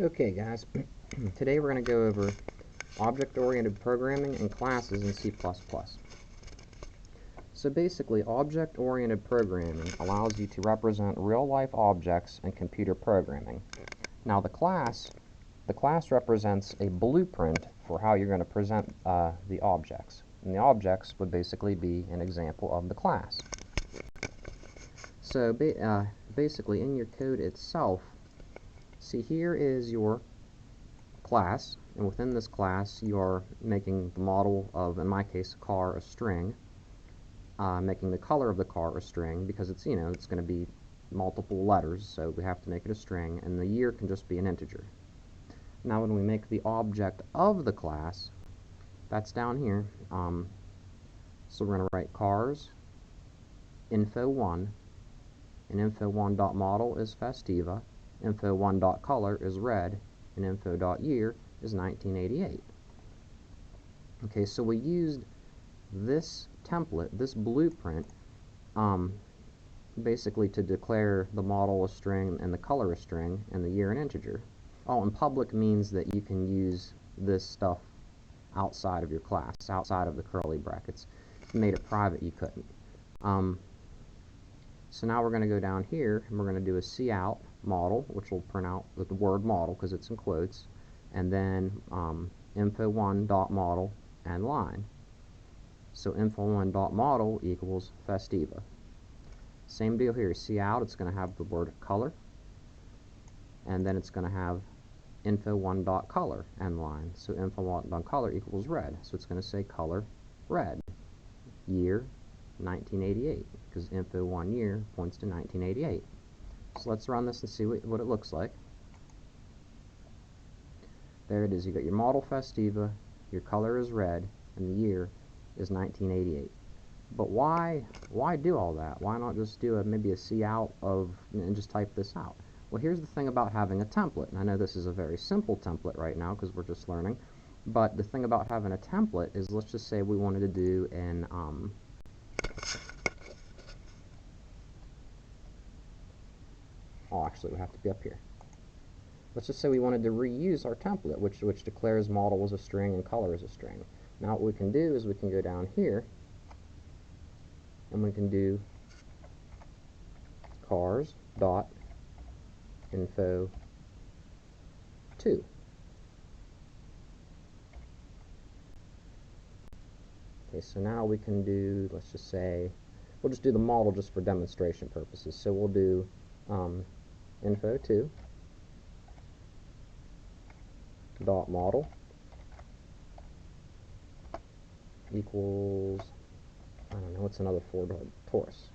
Okay guys, today we're going to go over object-oriented programming and classes in C++. So basically, object-oriented programming allows you to represent real-life objects in computer programming. Now the class represents a blueprint for how you're going to present the objects. And the objects would basically be an example of the class. So basically in your code itself, see, here is your class, and within this class you are making the model of, in my case, a car, a string, making the color of the car a string because it's, it's going to be multiple letters, so we have to make it a string, and the year can just be an integer. Now when we make the object of the class, that's down here, so we're going to write cars info1, and info1.model is Festiva, info1.color is red, and info.year is 1988. Okay, so we used this template, this blueprint, basically to declare the model a string and the color a string and the year an integer. Oh, and public means that you can use this stuff outside of your class, outside of the curly brackets. If you made it private, you couldn't. So now we're going to go down here and we're going to do a cout model, which will print out with the word model because it's in quotes, and then info1.model and line. So info1.model equals Festiva. Same deal here. Cout, it's going to have the word color, and then it's going to have info1.color and line. So info1.color equals red. So it's going to say color red. Year 1988, because info1 year points to 1988. So let's run this and see what it looks like. There it is. You got your model Festiva, your color is red, and the year is 1988. But why do all that? Why not just do maybe a cout of and just type this out? Well, here's the thing about having a template. And I know this is a very simple template right now because we're just learning. But the thing about having a template is, let's just say we wanted to do an actually, we have to be up here. Let's just say we wanted to reuse our template, which declares model as a string and color as a string. Now what we can do is we can go down here and we can do cars dot info 2. Okay, so now we can do, let's just say, we'll just do the model just for demonstration purposes. So we'll do info 2 dot model equals, I don't know, what's another four-door Taurus.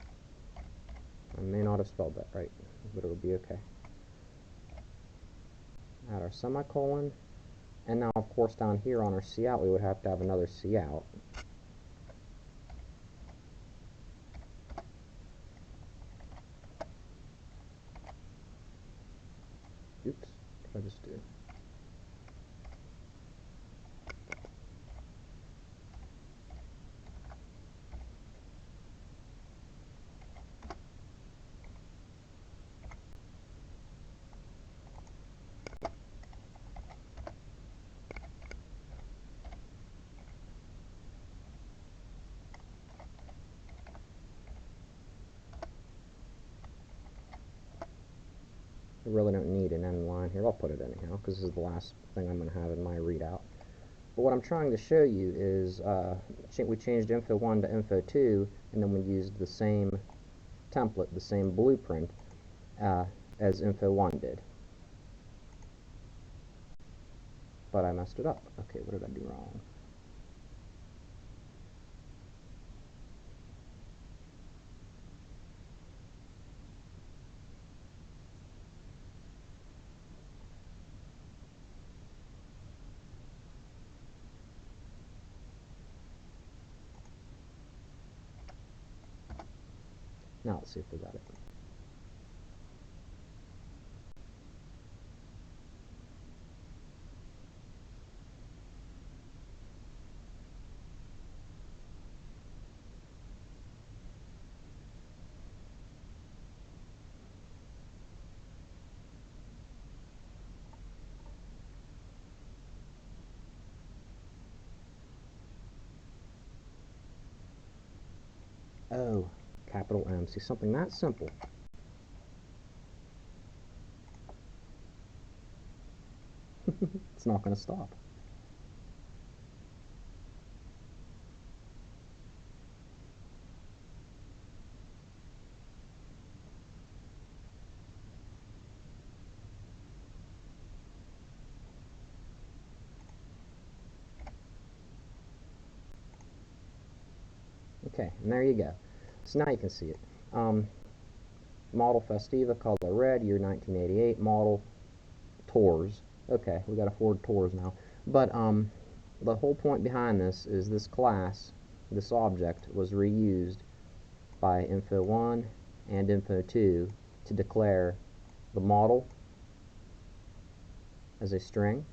I may not have spelled that right, but it'll be okay. Add our semicolon, and now of course down here on our cout we would have to have another cout. Oops, what did I just do? I really don't need an end line here. I'll put it anyhow because this is the last thing I'm going to have in my readout. But what I'm trying to show you is we changed info1 to info2, and then we used the same template, the same blueprint as info1 did. But I messed it up. Okay, what did I do wrong? Now let's see if we got it. O, capital M. See, something that simple. It's not going to stop. Okay, and there you go. So now you can see it. Model Festiva, color red, year 1988, model Tours. Okay, we got a Ford Tours now. But the whole point behind this is this class, this object, was reused by Info 1 and Info 2 to declare the model as a string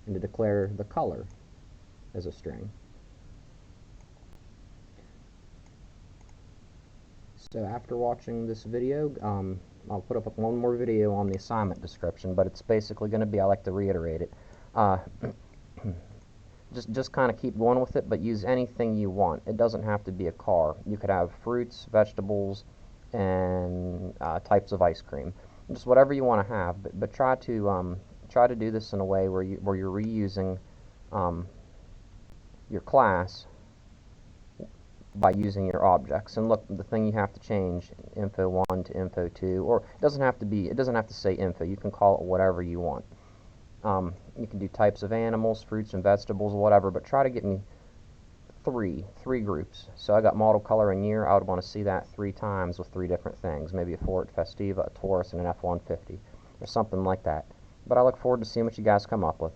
and to declare the color as a string. So after watching this video, I'll put up one more video on the assignment description, but it's basically going to be, I like to reiterate it, just kind of keep going with it, but use anything you want. It doesn't have to be a car. You could have fruits, vegetables, and types of ice cream. Just whatever you want to have, but try to do this in a way where you're reusing your class by using your objects. And look, the thing you have to change, Info 1 to Info 2, or it doesn't have to say info. You can call it whatever you want. You can do types of animals, fruits and vegetables, whatever, but try to get me three groups. So I got model, color, and year. I would want to see that 3 times with 3 different things, maybe a Ford Festiva, a Taurus, and an F-150, or something like that. But I look forward to seeing what you guys come up with.